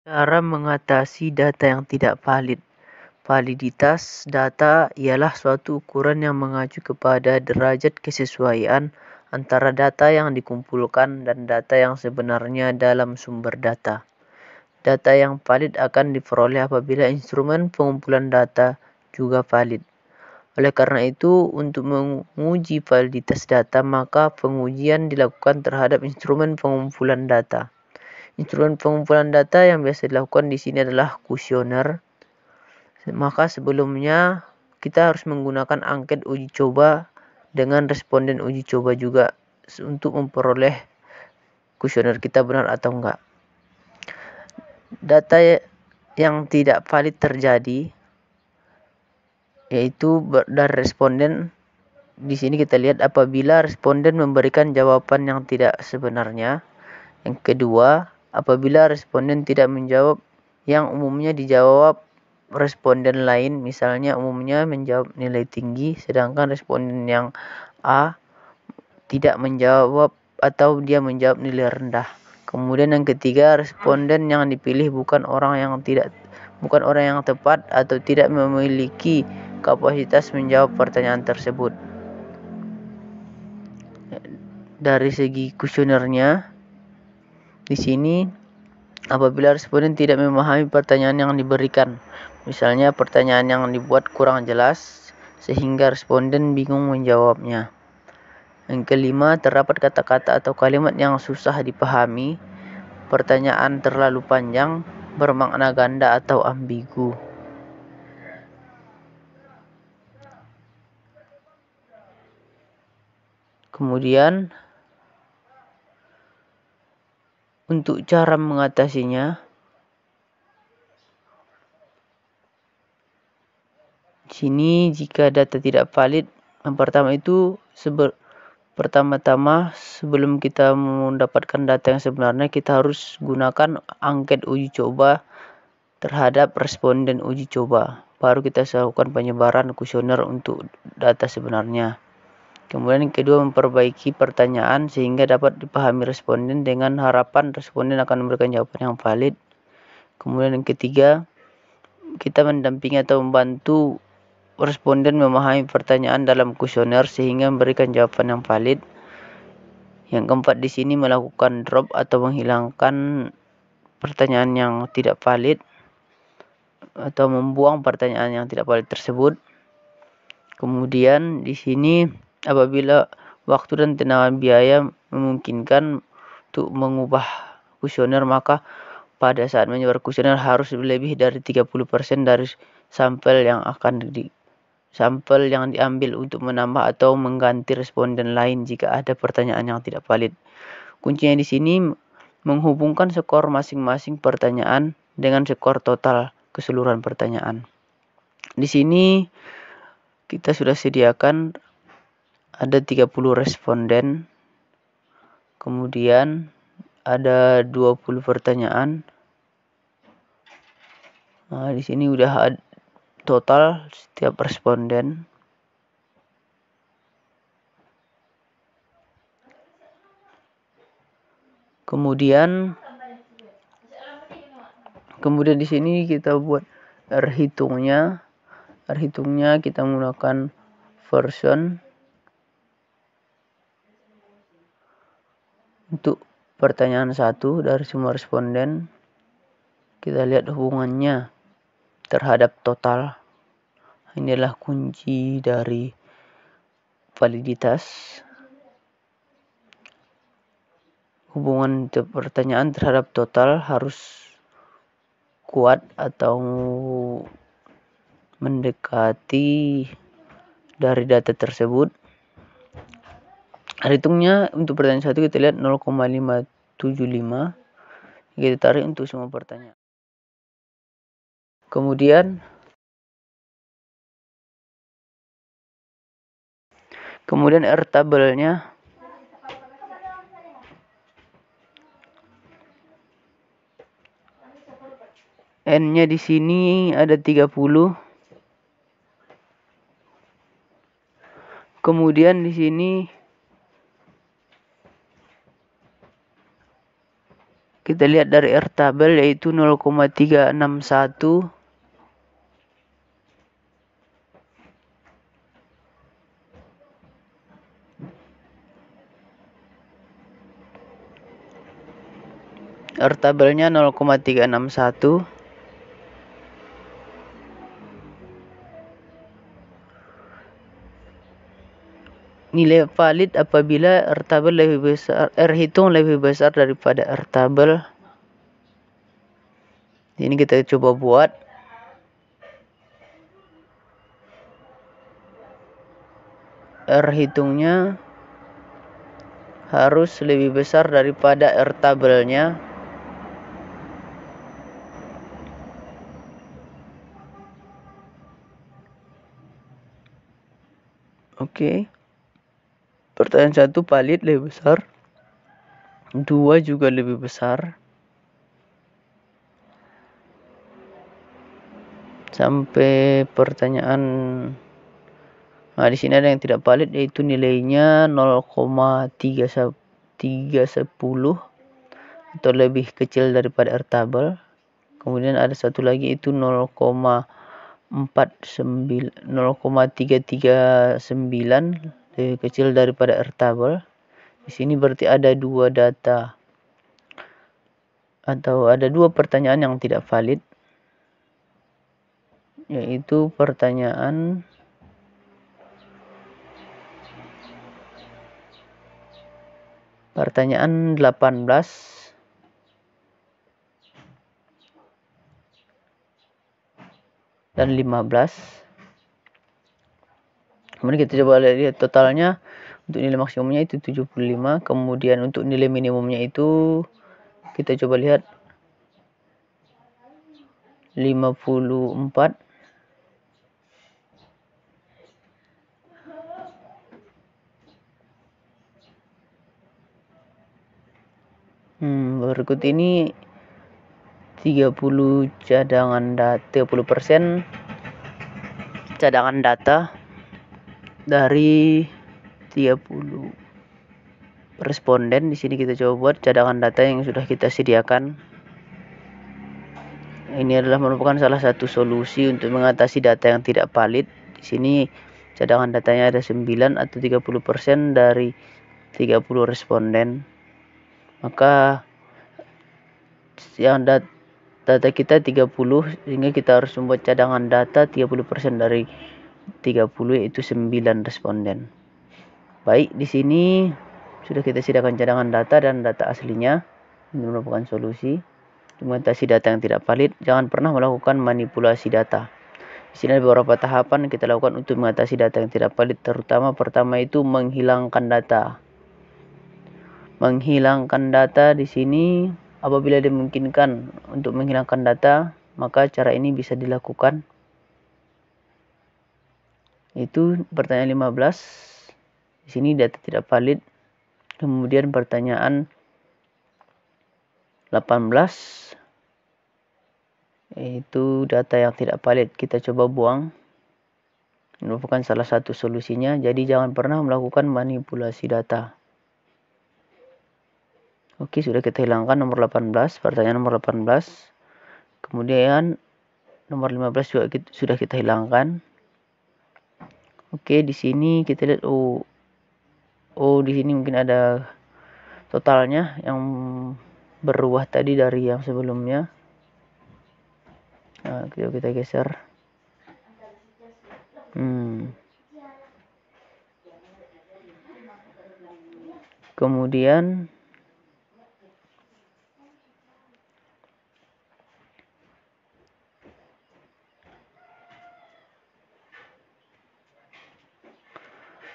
Cara mengatasi data yang tidak valid. Validitas data ialah suatu ukuran yang mengacu kepada derajat kesesuaian antara data yang dikumpulkan dan data yang sebenarnya dalam sumber data. Data yang valid akan diperoleh apabila instrumen pengumpulan data juga valid. Oleh karena itu, untuk menguji validitas data, maka pengujian dilakukan terhadap instrumen pengumpulan data. Instrumen pengumpulan data yang biasa dilakukan di sini adalah kuesioner. Maka sebelumnya kita harus menggunakan angket uji coba dengan responden uji coba juga untuk memperoleh kuesioner kita benar atau enggak. Data yang tidak valid terjadi yaitu dari responden. Di sini kita lihat apabila responden memberikan jawaban yang tidak sebenarnya. Yang kedua, apabila responden tidak menjawab yang umumnya dijawab responden lain, misalnya umumnya menjawab nilai tinggi, sedangkan responden yang A tidak menjawab atau dia menjawab nilai rendah. Kemudian yang ketiga, responden yang dipilih bukan orang yang tepat atau tidak memiliki kapasitas menjawab pertanyaan tersebut. Dari segi kuesionernya, di sini apabila responden tidak memahami pertanyaan yang diberikan, misalnya pertanyaan yang dibuat kurang jelas sehingga responden bingung menjawabnya. Yang kelima, terdapat kata-kata atau kalimat yang susah dipahami, pertanyaan terlalu panjang, bermakna ganda atau ambigu. Kemudian untuk cara mengatasinya, di sini jika data tidak valid, yang pertama itu pertama-tama sebelum kita mendapatkan data yang sebenarnya, kita harus gunakan angket uji coba terhadap responden uji coba. Baru kita lakukan penyebaran kuesioner untuk data sebenarnya. Kemudian yang kedua, memperbaiki pertanyaan sehingga dapat dipahami responden dengan harapan responden akan memberikan jawaban yang valid. Kemudian yang ketiga, kita mendampingi atau membantu responden memahami pertanyaan dalam kuesioner sehingga memberikan jawaban yang valid. Yang keempat, di sini melakukan drop atau menghilangkan pertanyaan yang tidak valid atau membuang pertanyaan yang tidak valid tersebut. Kemudian di sini apabila waktu dan tenaga biaya memungkinkan untuk mengubah kuesioner, maka pada saat menyebar kuesioner harus lebih dari 30% dari sampel yang diambil untuk menambah atau mengganti responden lain jika ada pertanyaan yang tidak valid. Kuncinya di sini menghubungkan skor masing-masing pertanyaan dengan skor total keseluruhan pertanyaan. Di sini kita sudah sediakan ada 30 responden, kemudian ada 20 pertanyaan. Nah, di sini udah total setiap responden. Kemudian di sini kita buat R-hitungnya. R-hitungnya kita menggunakan version untuk pertanyaan 1 dari semua responden. Kita lihat hubungannya terhadap total. Inilah kunci dari validitas. Hubungan pertanyaan terhadap total harus kuat atau mendekati dari data tersebut. Hitungnya untuk pertanyaan 1 kita lihat 0,575. Kita tarik untuk semua pertanyaan. Kemudian R tabelnya N-nya di sini ada 30. Kemudian di sini Kita lihat dari R tabel yaitu 0,361. R tabelnya 0,361. Nilai valid apabila R tabel lebih besar, R hitung lebih besar daripada R tabel. Ini kita coba buat. R hitungnya harus lebih besar daripada R tabelnya. Oke. Pertanyaan 1 valid lebih besar. 2 juga lebih besar. Sampai pertanyaan, nah di sini ada yang tidak valid yaitu nilainya 0,310 atau lebih kecil daripada R tabel. Kemudian ada satu lagi itu 0,339 lebih kecil daripada R tabel. Di sini berarti ada dua data atau ada dua pertanyaan yang tidak valid, yaitu pertanyaan pertanyaan 18 dan 15. Kemudian kita coba lihat totalnya. Untuk nilai maksimumnya itu 75. Kemudian untuk nilai minimumnya itu kita coba lihat 54. Berikut ini 30 cadangan data, 30% cadangan data dari 30 responden. Di sini kita coba buat cadangan data yang sudah kita sediakan. Ini adalah merupakan salah satu solusi untuk mengatasi data yang tidak valid. Di sini cadangan datanya ada 9 atau 30% dari 30 responden. Maka yang data kita 30, sehingga kita harus membuat cadangan data 30% dari 30, yaitu 9 responden. Baik, di sini sudah kita sediakan cadangan data dan data aslinya. Ini merupakan solusi untuk mengatasi data yang tidak valid. Jangan pernah melakukan manipulasi data. Di sini ada beberapa tahapan kita lakukan untuk mengatasi data yang tidak valid. Terutama pertama itu menghilangkan data. Menghilangkan data di sini apabila dimungkinkan untuk menghilangkan data, maka cara ini bisa dilakukan. Itu pertanyaan 15. Di sini data tidak valid. Kemudian pertanyaan 18, yaitu data yang tidak valid, kita coba buang. Ini merupakan salah satu solusinya. Jadi jangan pernah melakukan manipulasi data. Oke, sudah kita hilangkan nomor 18, pertanyaan nomor 18. Kemudian nomor 15 juga sudah kita hilangkan. Oke, di sini kita lihat di sini mungkin ada totalnya yang berubah tadi dari yang sebelumnya. Nah, kita geser. Kemudian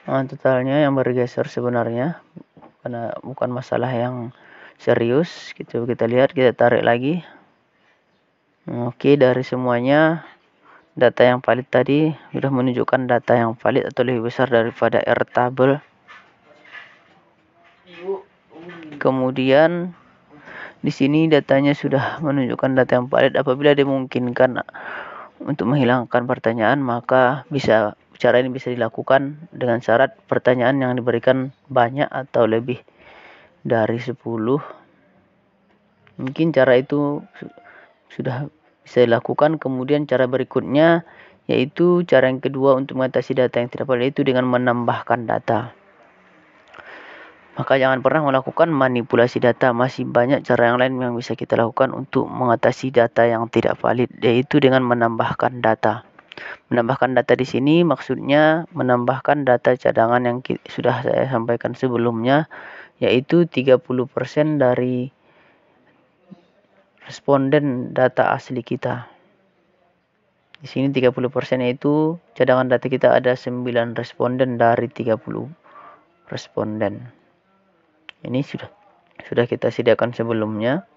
totalnya yang bergeser sebenarnya, karena bukan masalah yang serius. Kita lihat, kita tarik lagi. Oke, dari semuanya data yang valid tadi sudah menunjukkan data yang valid atau lebih besar daripada R tabel. Kemudian di sini datanya sudah menunjukkan data yang valid. Apabila dimungkinkan untuk menghilangkan pertanyaan, maka cara ini bisa dilakukan dengan syarat pertanyaan yang diberikan banyak atau lebih dari 10. Mungkin cara itu sudah bisa dilakukan. Kemudian cara berikutnya yaitu cara yang kedua untuk mengatasi data yang tidak valid, yaitu dengan menambahkan data. Maka jangan pernah melakukan manipulasi data. Masih banyak cara yang lain yang bisa kita lakukan untuk mengatasi data yang tidak valid, yaitu dengan menambahkan data. Menambahkan data di sini maksudnya menambahkan data cadangan yang sudah saya sampaikan sebelumnya, yaitu 30% dari responden data asli kita. Di sini 30% yaitu cadangan data kita ada 9 responden dari 30 responden. Ini sudah kita sediakan sebelumnya.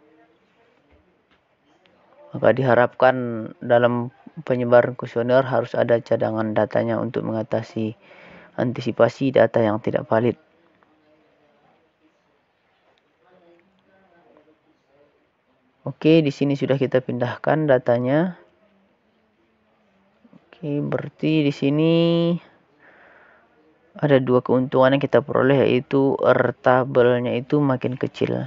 Maka diharapkan dalam penyebaran kuesioner harus ada cadangan datanya untuk mengatasi antisipasi data yang tidak valid. Oke, di sini sudah kita pindahkan datanya. Oke, berarti di sini ada dua keuntungan yang kita peroleh, yaitu tabelnya itu makin kecil.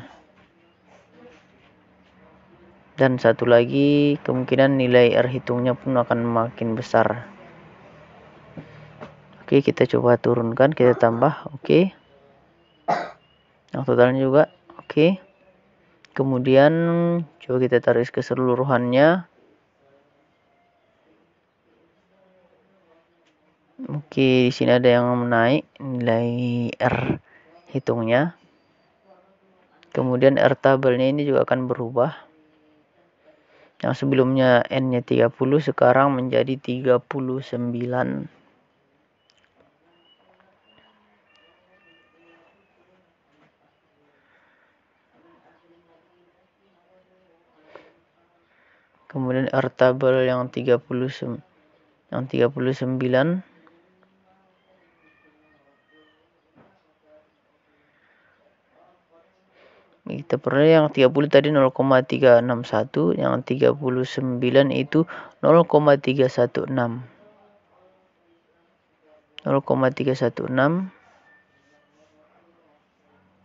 Dan satu lagi, kemungkinan nilai R hitungnya pun akan makin besar. Oke, kita coba turunkan, kita tambah. Oke. Yang totalnya juga. Oke. Kemudian coba kita tarik keseluruhannya. Oke, di sini ada yang menaik nilai R hitungnya. Kemudian R tabelnya ini juga akan berubah. Yang sebelumnya N-nya 30 sekarang menjadi 39. Kemudian R tabel yang 39 kita peroleh yang 30 tadi 0,361, yang 39 itu 0,316. 0,316.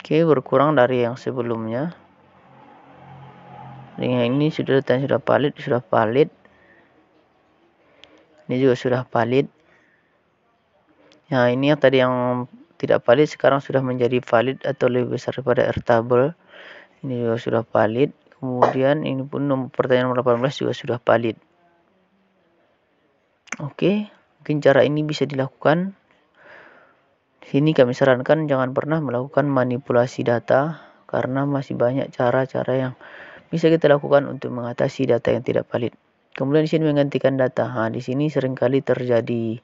Oke, berkurang dari yang sebelumnya. Dengan ini sudah valid. Ini juga sudah valid. Nah, ini yang tadi yang tidak valid sekarang sudah menjadi valid atau lebih besar daripada R tabel. Ini juga sudah valid. Kemudian ini pun pertanyaan nomor 18 juga sudah valid. Oke, mungkin cara ini bisa dilakukan. Di sini kami sarankan jangan pernah melakukan manipulasi data karena masih banyak cara-cara yang bisa kita lakukan untuk mengatasi data yang tidak valid. Kemudian di sini menggantikan data. Nah, di sini seringkali terjadi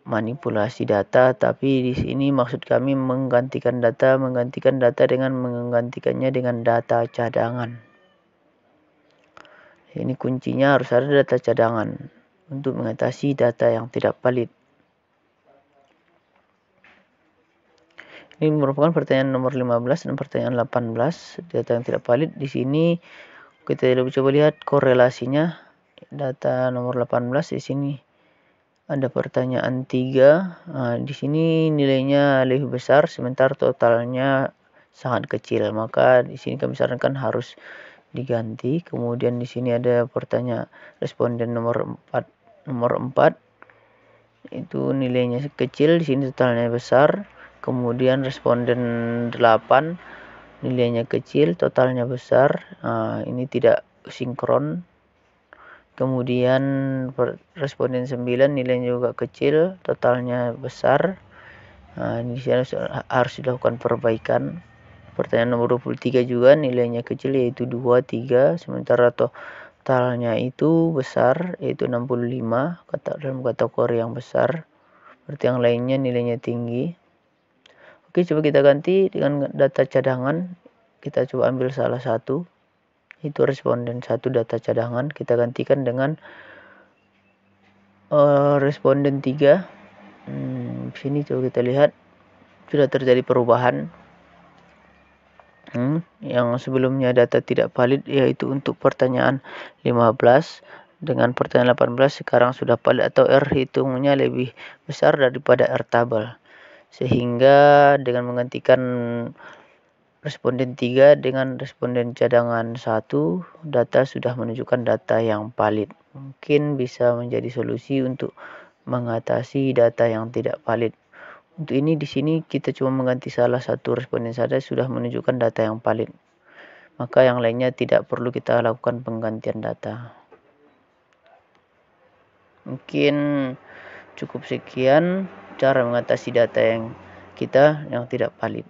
manipulasi data, tapi di sini maksud kami menggantikan data dengan menggantikannya dengan data cadangan. Ini kuncinya harus ada data cadangan untuk mengatasi data yang tidak valid. Ini merupakan pertanyaan nomor 15 dan pertanyaan 18, data yang tidak valid. Di sini kita coba lihat korelasinya. Data nomor 18 di sini ada pertanyaan 3. Nah, di sini nilainya lebih besar sementara totalnya sangat kecil. Maka di sini kami sarankan harus diganti. Kemudian di sini ada pertanyaan responden nomor 4. Itu nilainya kecil, di sini totalnya besar. Kemudian responden 8 nilainya kecil, totalnya besar. Nah, ini tidak sinkron. Kemudian responden 9 nilainya juga kecil, totalnya besar. Nah, ini harus dilakukan perbaikan. Pertanyaan nomor 23 juga nilainya kecil, yaitu 2, 3, sementara totalnya itu besar, yaitu 65 dalam kategori yang besar. Berarti yang lainnya nilainya tinggi. Oke, coba kita ganti dengan data cadangan. Kita coba ambil salah satu. Itu responden 1 data cadangan, kita gantikan dengan responden 3. Sini coba kita lihat sudah terjadi perubahan. Yang sebelumnya data tidak valid yaitu untuk pertanyaan 15 dengan pertanyaan 18 sekarang sudah valid atau R hitungnya lebih besar daripada R tabel. Sehingga dengan menggantikan responden 3 dengan responden cadangan 1, data sudah menunjukkan data yang valid. Mungkin bisa menjadi solusi untuk mengatasi data yang tidak valid. Untuk ini di sini kita cuma mengganti salah satu responden saja sudah menunjukkan data yang valid. Maka yang lainnya tidak perlu kita lakukan penggantian data. Mungkin cukup sekian cara mengatasi data yang tidak valid.